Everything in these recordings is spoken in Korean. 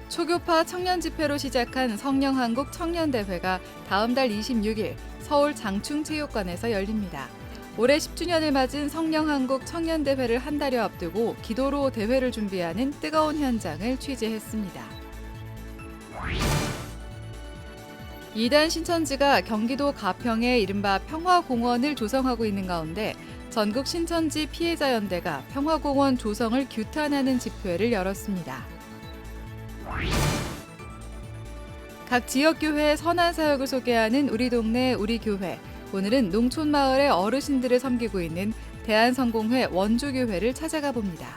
초교파 청년 집회로 시작한 성령한국 청년대회가 다음 달 26일 서울 장충체육관에서 열립니다. 올해 10주년을 맞은 성령한국 청년대회를 한 달여 앞두고 기도로 대회를 준비하는 뜨거운 현장을 취재했습니다. 이단 신천지가 경기도 가평에 이른바 평화공원을 조성하고 있는 가운데 전국 신천지 피해자연대가 평화공원 조성을 규탄하는 집회를 열었습니다. 각 지역교회의 선한 사역을 소개하는 우리 동네 우리 교회. 오늘은 농촌마을의 어르신들을 섬기고 있는 대한성공회 원주교회를 찾아가 봅니다.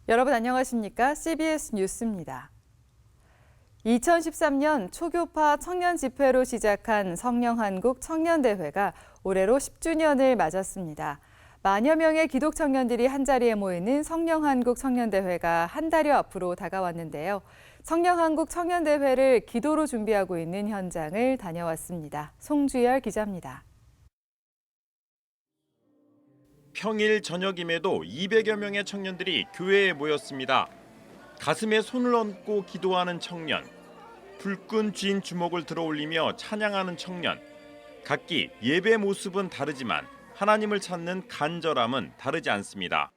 여러분 안녕하십니까? CBS 뉴스입니다. 2013년 초교파 청년 집회로 시작한 성령한국 청년대회가 올해로 10주년을 맞았습니다. 만여 명의 기독 청년들이 한자리에 모이는 성령한국 청년대회가 한 달여 앞으로 다가왔는데요. 성령한국 청년대회를 기도로 준비하고 있는 현장을 다녀왔습니다. 송주열 기자입니다. 평일 저녁임에도 200여 명의 청년들이 교회에 모였습니다. 가슴에 손을 얹고 기도하는 청년, 불끈 쥔 주먹을 들어올리며 찬양하는 청년. 각기 예배 모습은 다르지만 하나님을 찾는 간절함은 다르지 않습니다.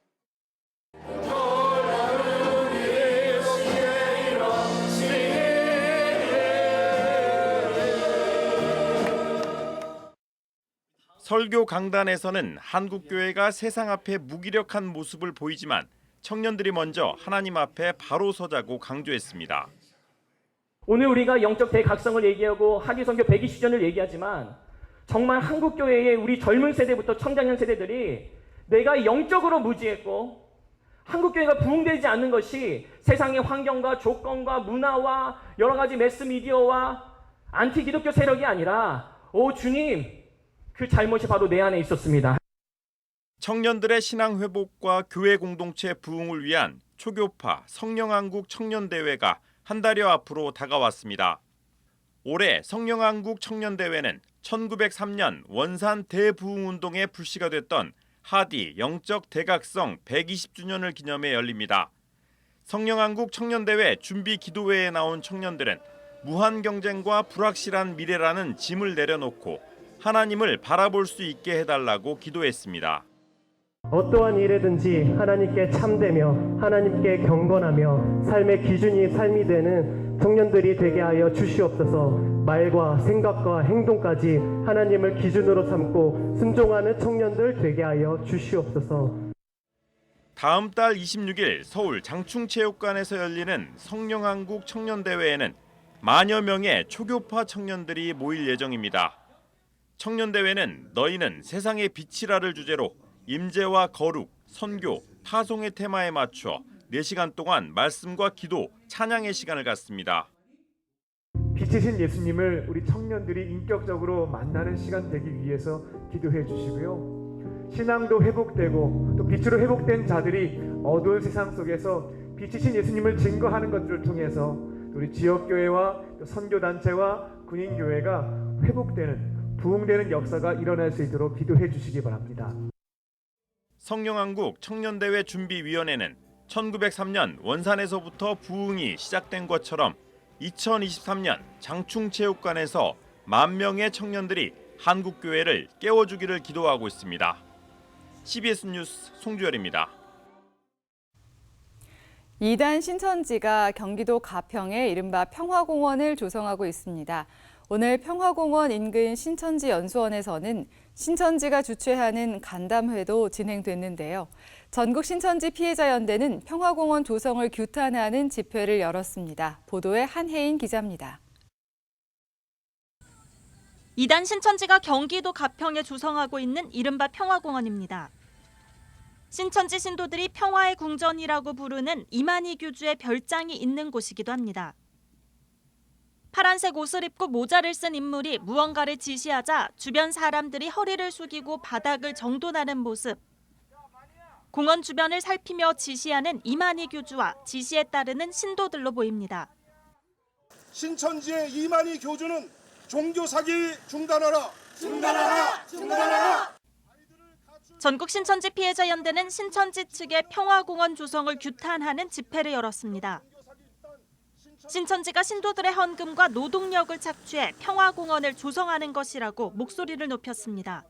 설교 강단에서는 한국교회가 세상 앞에 무기력한 모습을 보이지만 청년들이 먼저 하나님 앞에 바로 서자고 강조했습니다. 오늘 우리가 영적 대각성을 얘기하고 하기선교 120주년을 얘기하지만 정말 한국교회의 우리 젊은 세대부터 청장년 세대들이 내가 영적으로 무지했고 한국교회가 부흥되지 않는 것이 세상의 환경과 조건과 문화와 여러 가지 매스미디어와 안티기독교 세력이 아니라 오 주님 그 잘못이 바로 내 안에 있었습니다. 청년들의 신앙 회복과 교회 공동체 부흥을 위한 초교파 성령한국 청년대회가 한 달여 앞으로 다가왔습니다. 올해 성령한국 청년대회는 1903년 원산 대부흥운동의 불씨가 됐던 하디 영적 대각성 120주년을 기념해 열립니다. 성령한국 청년대회 준비 기도회에 나온 청년들은 무한 경쟁과 불확실한 미래라는 짐을 내려놓고 하나님을 바라볼 수 있게 해달라고 기도했습니다. 어떠한 일에든지 하나님께 참되며 하나님께 경건하며 삶의 기준이 삶이 되는 청년들이 되게 하여 주시옵소서. 말과 생각과 행동까지 하나님을 기준으로 삼고 순종하는 청년들 되게 하여 주시옵소서. 다음 달 26일 서울 장충체육관에서 열리는 성령한국 청년대회에는 만여 명의 초교파 청년들이 모일 예정입니다. 청년대회는 너희는 세상의 빛이라를 주제로 임재와 거룩, 선교, 파송의 테마에 맞춰 4시간 동안 말씀과 기도, 찬양의 시간을 갖습니다. 빛이신 예수님을 우리 청년들이 인격적으로 만나는 시간 되기 위해서 기도해 주시고요. 신앙도 회복되고 또 빛으로 회복된 자들이 어두운 세상 속에서 빛이신 예수님을 증거하는 것들을 통해서 우리 지역교회와 선교단체와 군인교회가 회복되는 부흥되는 역사가 일어날 수 있도록 기도해 주시기 바랍니다. 성령한국 청년대회 준비위원회는 1903년 원산에서부터 부흥이 시작된 것처럼 2023년 장충체육관에서 10,000명의 청년들이 한국교회를 깨워주기를 기도하고 있습니다. CBS 뉴스 송주열입니다. 이단 신천지가 경기도 가평에 이른바 평화공원을 조성하고 있습니다. 오늘 평화공원 인근 신천지 연수원에서는 신천지가 주최하는 간담회도 진행됐는데요. 전국 신천지 피해자연대는 평화공원 조성을 규탄하는 집회를 열었습니다. 보도에 한혜인 기자입니다. 이단 신천지가 경기도 가평에 조성하고 있는 이른바 평화공원입니다. 신천지 신도들이 평화의 궁전이라고 부르는 이만희 교주의 별장이 있는 곳이기도 합니다. 파란색 옷을 입고 모자를 쓴 인물이 무언가를 지시하자 주변 사람들이 허리를 숙이고 바닥을 정돈하는 모습. 공원 주변을 살피며 지시하는 이만희 교주와 지시에 따르는 신도들로 보입니다. 신천지의 이만희 교주는 종교 사기 중단하라! 중단하라! 중단하라! 전국 신천지 피해자 연대는 신천지 측의 평화공원 조성을 규탄하는 집회를 열었습니다. 신천지가 신도들의 헌금과 노동력을 착취해 평화공원을 조성하는 것이라고 목소리를 높였습니다.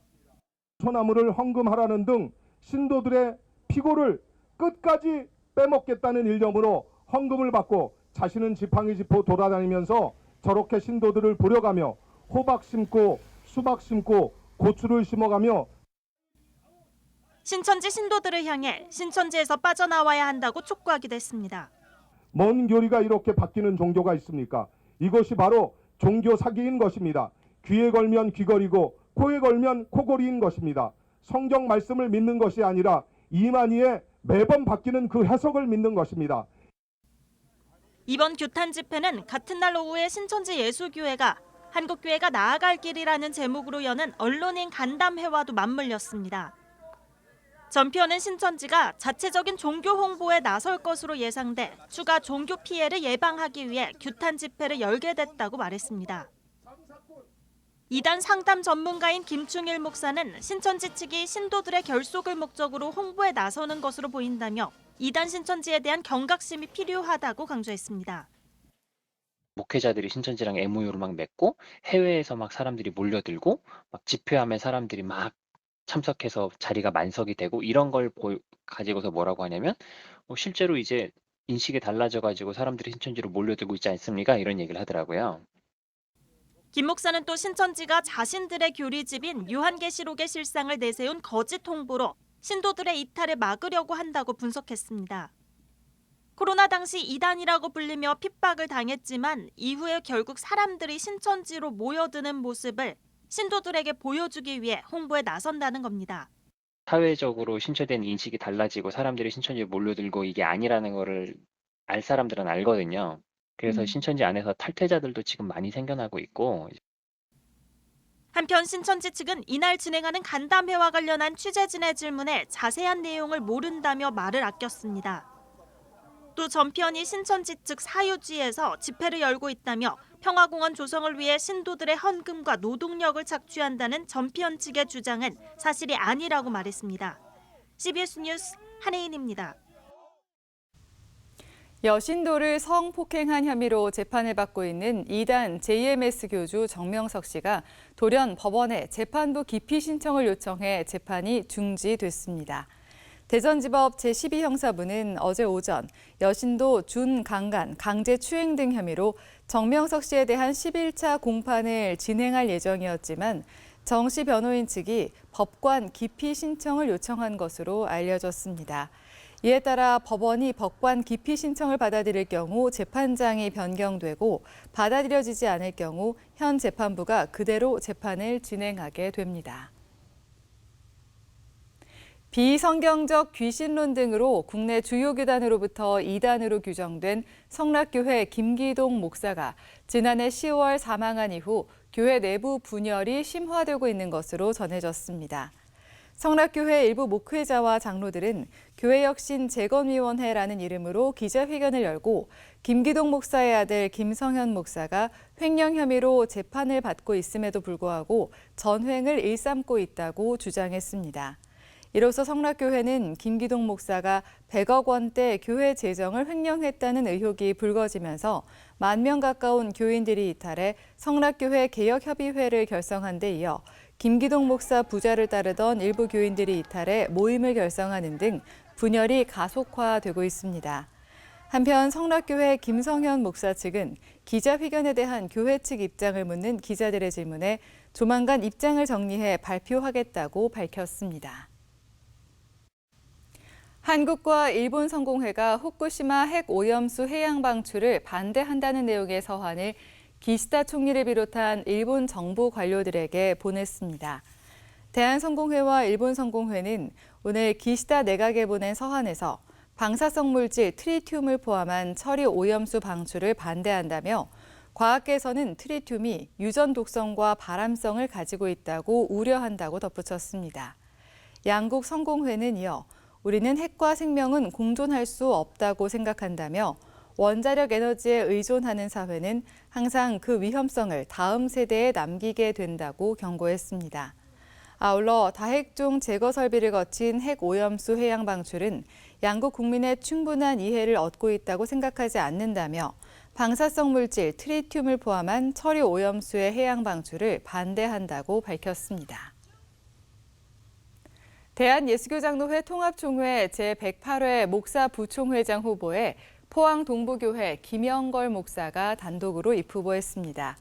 소나무를 헌금하라는 등 신도들의 피고를 끝까지 빼먹겠다는 일념으로 헌금을 받고 자신은 지팡이 짚고 돌아다니면서 저렇게 신도들을 부려가며 호박 심고 수박 심고 고추를 심어가며 신천지 신도들을 향해 신천지에서 빠져나와야 한다고 촉구하기도 했습니다. 먼 교리가 이렇게 바뀌는 종교가 있습니까? 이것이 바로 종교 사기인 것입니다. 귀에 걸면 귀걸이고 코에 걸면 코걸이인 것입니다. 성경 말씀을 믿는 것이 아니라 이만희의 매번 바뀌는 그 해석을 믿는 것입니다. 이번 규탄 집회는 같은 날 오후에 신천지 예수교회가 한국교회가 나아갈 길이라는 제목으로 여는 언론인 간담회와도 맞물렸습니다. 전편은 신천지가 자체적인 종교 홍보에 나설 것으로 예상돼 추가 종교 피해를 예방하기 위해 규탄 집회를 열게 됐다고 말했습니다. 이단 상담 전문가인 김충일 목사는 신천지 측이 신도들의 결속을 목적으로 홍보에 나서는 것으로 보인다며 이단 신천지에 대한 경각심이 필요하다고 강조했습니다. 목회자들이 신천지랑 MOU를 막 맺고 해외에서 막 사람들이 몰려들고 막 집회하면 사람들이 막 참석해서 자리가 만석이 되고 이런 걸 가지고서 뭐라고 하냐면 실제로 이제 인식이 달라져가지고 사람들이 신천지로 몰려들고 있지 않습니까? 이런 얘기를 하더라고요. 김 목사는 또 신천지가 자신들의 교리집인 요한계시록의 실상을 내세운 거짓 홍보로 신도들의 이탈을 막으려고 한다고 분석했습니다. 코로나 당시 이단이라고 불리며 핍박을 당했지만 이후에 결국 사람들이 신천지로 모여드는 모습을 신도들에게 보여주기 위해 홍보에 나선다는 겁니다. 사회적으로 신천지에 대한 인식이 달라지고 사람들이 신천지에 몰려들고 이게 아니라는 거를 알 사람들은 알거든요. 그래서 신천지 안에서 탈퇴자들도 지금 많이 생겨나고 있고. 한편 신천지 측은 이날 진행하는 간담회와 관련한 취재진의 질문에 자세한 내용을 모른다며 말을 아꼈습니다. 또 전편이 신천지 측 사유지에서 집회를 열고 있다며 평화공원 조성을 위해 신도들의 헌금과 노동력을 착취한다는 전편 측의 주장은 사실이 아니라고 말했습니다. CBS 뉴스 한혜인입니다. 여신도를 성폭행한 혐의로 재판을 받고 있는 이단 JMS 교주 정명석 씨가 돌연 법원에 재판부 기피 신청을 요청해 재판이 중지됐습니다. 대전지법 제12형사부는 어제 오전 여신도 준강간, 강제추행 등 혐의로 정명석 씨에 대한 11차 공판을 진행할 예정이었지만 정 씨 변호인 측이 법관 기피 신청을 요청한 것으로 알려졌습니다. 이에 따라 법원이 법관 기피 신청을 받아들일 경우 재판장이 변경되고 받아들여지지 않을 경우 현 재판부가 그대로 재판을 진행하게 됩니다. 비성경적 귀신론 등으로 국내 주요 교단으로부터 이단으로 규정된 성락교회 김기동 목사가 지난해 10월 사망한 이후 교회 내부 분열이 심화되고 있는 것으로 전해졌습니다. 성락교회 일부 목회자와 장로들은 교회혁신재건위원회라는 이름으로 기자회견을 열고 김기동 목사의 아들 김성현 목사가 횡령 혐의로 재판을 받고 있음에도 불구하고 전횡을 일삼고 있다고 주장했습니다. 이로써 성락교회는 김기동 목사가 100억 원대 교회 재정을 횡령했다는 의혹이 불거지면서 10,000명 가까운 교인들이 이탈해 성락교회 개혁협의회를 결성한 데 이어 김기동 목사 부자를 따르던 일부 교인들이 이탈해 모임을 결성하는 등 분열이 가속화되고 있습니다. 한편 성락교회 김성현 목사 측은 기자회견에 대한 교회 측 입장을 묻는 기자들의 질문에 조만간 입장을 정리해 발표하겠다고 밝혔습니다. 한국과 일본 성공회가 후쿠시마 핵 오염수 해양 방출을 반대한다는 내용의 서한을 기시다 총리를 비롯한 일본 정부 관료들에게 보냈습니다. 대한성공회와 일본성공회는 오늘 기시다 내각에 보낸 서한에서 방사성 물질 트리튬을 포함한 처리 오염수 방출을 반대한다며 과학계에서는 트리튬이 유전 독성과 발암성을 가지고 있다고 우려한다고 덧붙였습니다. 양국 성공회는 이어 우리는 핵과 생명은 공존할 수 없다고 생각한다며 원자력 에너지에 의존하는 사회는 항상 그 위험성을 다음 세대에 남기게 된다고 경고했습니다. 아울러 다핵종 제거 설비를 거친 핵 오염수 해양 방출은 양국 국민의 충분한 이해를 얻고 있다고 생각하지 않는다며 방사성 물질 트리튬을 포함한 처리 오염수의 해양 방출을 반대한다고 밝혔습니다. 대한예수교장로회 통합총회 제108회 목사 부총회장 후보에 포항 동부교회 김영걸 목사가 단독으로 입후보했습니다.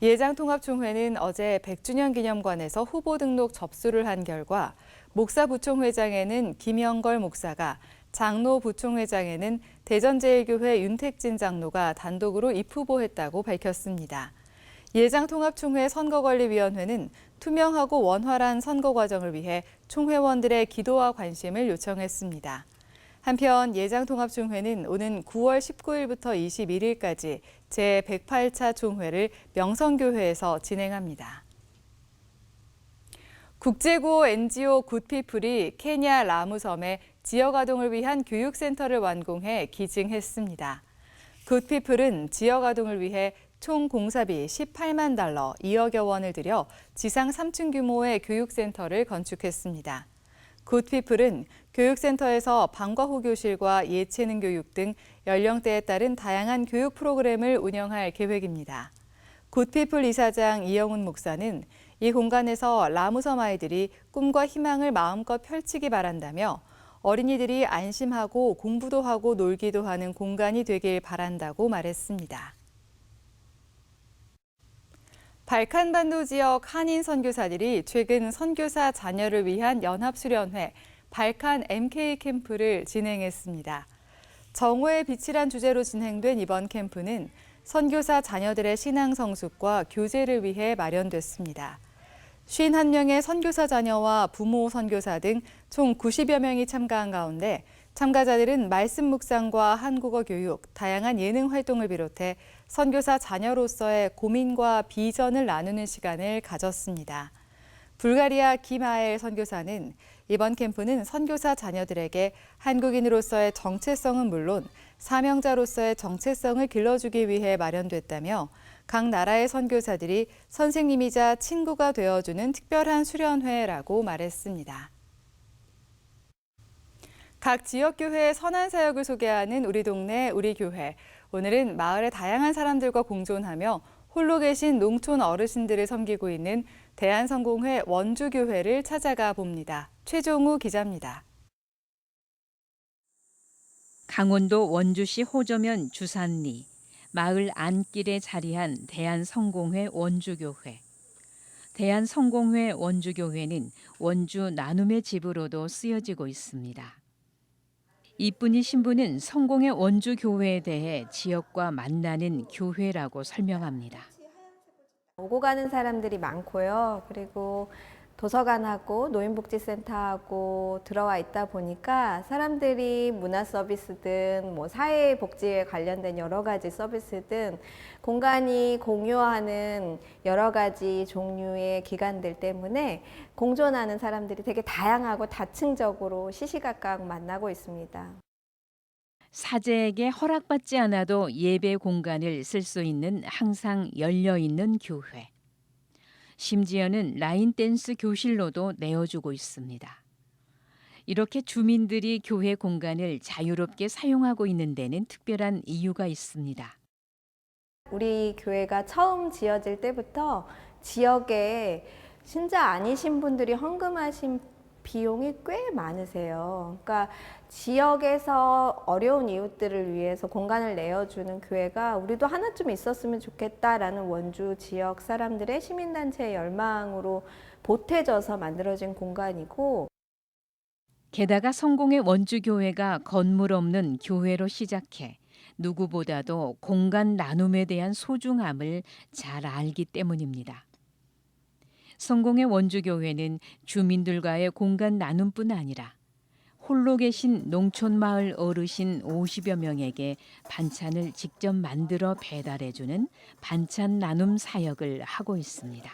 예장 통합총회는 어제 100주년 기념관에서 후보 등록 접수를 한 결과 목사 부총회장에는 김영걸 목사가, 장로 부총회장에는 대전제일교회 윤택진 장로가 단독으로 입후보했다고 밝혔습니다. 예장통합총회 선거관리위원회는 투명하고 원활한 선거 과정을 위해 총회원들의 기도와 관심을 요청했습니다. 한편 예장통합총회는 오는 9월 19일부터 21일까지 제108차 총회를 명성교회에서 진행합니다. 국제구호 NGO 굿피플이 케냐 라무섬에 지역 아동을 위한 교육센터를 완공해 기증했습니다. 굿피플은 지역 아동을 위해 총 공사비 18만 달러, 2억여 원을 들여 지상 3층 규모의 교육센터를 건축했습니다. 굿피플은 교육센터에서 방과 후 교실과 예체능 교육 등 연령대에 따른 다양한 교육 프로그램을 운영할 계획입니다. 굿피플 이사장 이영훈 목사는 이 공간에서 라무섬 아이들이 꿈과 희망을 마음껏 펼치기 바란다며 어린이들이 안심하고 공부도 하고 놀기도 하는 공간이 되길 바란다고 말했습니다. 발칸반도 지역 한인 선교사들이 최근 선교사 자녀를 위한 연합수련회 발칸 MK 캠프를 진행했습니다. 정오의 빛이란 주제로 진행된 이번 캠프는 선교사 자녀들의 신앙 성숙과 교제를 위해 마련됐습니다. 51명의 선교사 자녀와 부모 선교사 등 총 90여 명이 참가한 가운데 참가자들은 말씀 묵상과 한국어 교육, 다양한 예능 활동을 비롯해 선교사 자녀로서의 고민과 비전을 나누는 시간을 가졌습니다. 불가리아 김아엘 선교사는 이번 캠프는 선교사 자녀들에게 한국인으로서의 정체성은 물론 사명자로서의 정체성을 길러주기 위해 마련됐다며 각 나라의 선교사들이 선생님이자 친구가 되어주는 특별한 수련회라고 말했습니다. 각 지역교회의 선한 사역을 소개하는 우리 동네 우리 교회. 오늘은 마을의 다양한 사람들과 공존하며 홀로 계신 농촌 어르신들을 섬기고 있는 대한성공회 원주교회를 찾아가 봅니다. 최종우 기자입니다. 강원도 원주시 호저면 주산리, 마을 안길에 자리한 대한성공회 원주교회. 대한성공회 원주교회는 원주 나눔의 집으로도 쓰여지고 있습니다. 이분이 신부는 성공의 원주교회에 대해 지역과 만나는 교회라고 설명합니다. 오고 가는 사람들이 많고요. 그리고 도서관하고 노인복지센터하고 들어와 있다 보니까 사람들이 문화 서비스든 뭐 사회복지에 관련된 여러 가지 서비스든 공간이 공유하는 여러 가지 종류의 기관들 때문에 공존하는 사람들이 되게 다양하고 다층적으로 시시각각 만나고 있습니다. 사제에게 허락받지 않아도 예배 공간을 쓸 수 있는 항상 열려있는 교회. 심지어는 라인 댄스 교실로도 내어주고 있습니다. 이렇게 주민들이 교회 공간을 자유롭게 사용하고 있는 데는 특별한 이유가 있습니다. 우리 교회가 처음 지어질 때부터 지역에 신자 아니신 분들이 헌금하신 비용이 꽤 많으세요. 그러니까 지역에서 어려운 이웃들을 위해서 공간을 내어주는 교회가 우리도 하나쯤 있었으면 좋겠다라는 원주 지역 사람들의 시민단체의 열망으로 보태져서 만들어진 공간이고, 게다가 성공의 원주교회가 건물 없는 교회로 시작해 누구보다도 공간 나눔에 대한 소중함을 잘 알기 때문입니다. 성공의 원주교회는 주민들과의 공간 나눔뿐 아니라 홀로 계신 농촌마을 어르신 50여 명에게 반찬을 직접 만들어 배달해주는 반찬 나눔 사역을 하고 있습니다.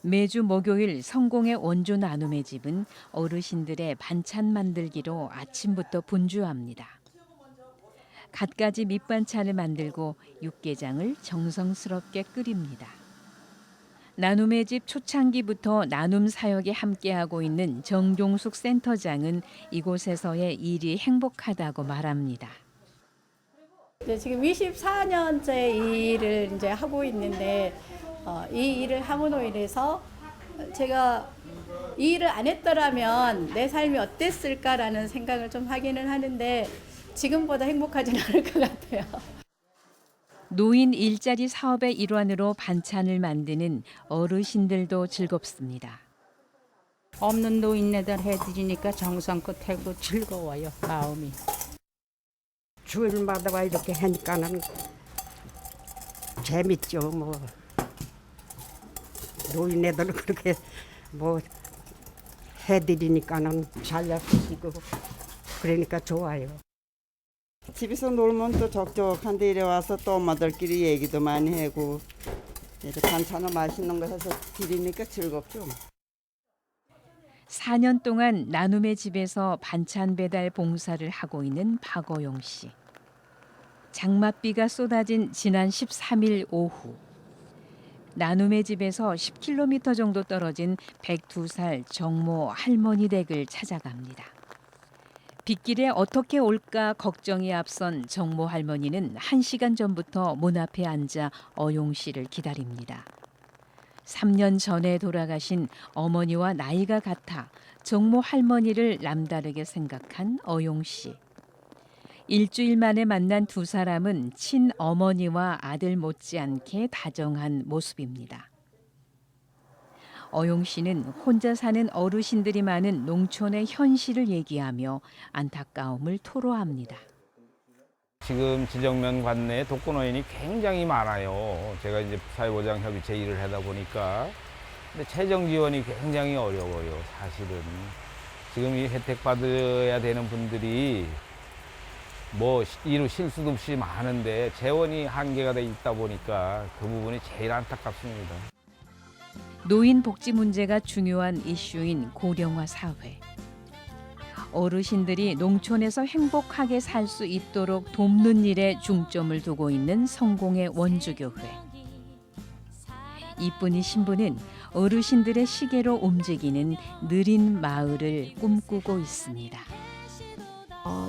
매주 목요일 성공의 원주 나눔의 집은 어르신들의 반찬 만들기로 아침부터 분주합니다. 갖가지 밑반찬을 만들고 육개장을 정성스럽게 끓입니다. 나눔의 집 초창기부터 나눔 사역에 함께하고 있는 정종숙 센터장은 이곳에서의 일이 행복하다고 말합니다. 지금 24년째 이 일을 이제 하고 있는데 이 일을 함으로 인해서 제가 이 일을 안 했더라면 내 삶이 어땠을까라는 생각을 좀 하기는 하는데 지금보다 행복하진 않을 것 같아요. 노인 일자리 사업의 일환으로 반찬을 만드는 어르신들도 즐겁습니다. 없는 노인네들 해드리니까 정성껏 하고 즐거워요, 마음이. 주일마다 와 이렇게 하니까는 재밌죠. 뭐 노인네들 그렇게 뭐 해드리니까는 잘 약속이고 그러니까 좋아요. 집에서 놀면 또 적적한데 이래 와서 또 엄마들끼리 얘기도 많이 하고 이렇게 반찬을 맛있는 거 해서 드리니까 즐겁죠. 4년 동안 나눔의 집에서 반찬 배달 봉사를 하고 있는 박어용 씨. 장맛비가 쏟아진 지난 13일 오후. 나눔의 집에서 10km 정도 떨어진 102살 정모 할머니 댁을 찾아갑니다. 빗길에 어떻게 올까 걱정이 앞선 정모 할머니는 1시간 전부터 문 앞에 앉아 어용 씨를 기다립니다. 3년 전에 돌아가신 어머니와 나이가 같아 정모 할머니를 남다르게 생각한 어용 씨. 일주일 만에 만난 두 사람은 친어머니와 아들 못지않게 다정한 모습입니다. 어용 씨는 혼자 사는 어르신들이 많은 농촌의 현실을 얘기하며 안타까움을 토로합니다. 지금 지정면 관내에 독거노인이 굉장히 많아요. 제가 이제 사회보장협의체 일을 하다 보니까. 근데 재정 지원이 굉장히 어려워요, 사실은. 지금 이 혜택 받아야 되는 분들이 뭐 이루 실수도 없이 많은데 재원이 한계가 돼 있다 보니까 그 부분이 제일 안타깝습니다. 노인 복지 문제가 중요한 이슈인 고령화 사회. 어르신들이 농촌에서 행복하게 살 수 있도록 돕는 일에 중점을 두고 있는 성공의 원주교회. 이쁜이 신부는 어르신들의 시계로 움직이는 느린 마을을 꿈꾸고 있습니다.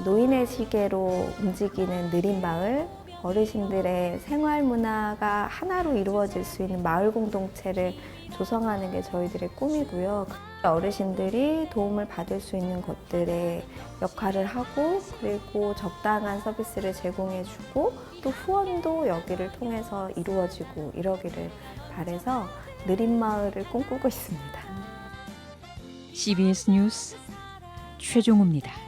노인의 시계로 움직이는 느린 마을, 어르신들의 생활 문화가 하나로 이루어질 수 있는 마을 공동체를 조성하는 게 저희들의 꿈이고요. 어르신들이 도움을 받을 수 있는 것들의 역할을 하고 그리고 적당한 서비스를 제공해주고 또 후원도 여기를 통해서 이루어지고 이러기를 바라서 느린 마을을 꿈꾸고 있습니다. CBS 뉴스 최종우입니다.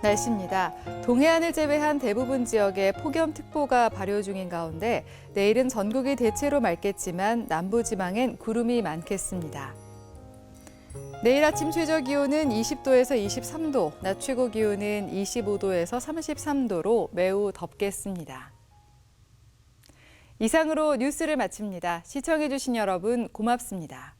날씨입니다. 동해안을 제외한 대부분 지역에 폭염특보가 발효 중인 가운데 내일은 전국이 대체로 맑겠지만 남부지방엔 구름이 많겠습니다. 내일 아침 최저 기온은 20도에서 23도, 낮 최고 기온은 25도에서 33도로 매우 덥겠습니다. 이상으로 뉴스를 마칩니다. 시청해주신 여러분 고맙습니다.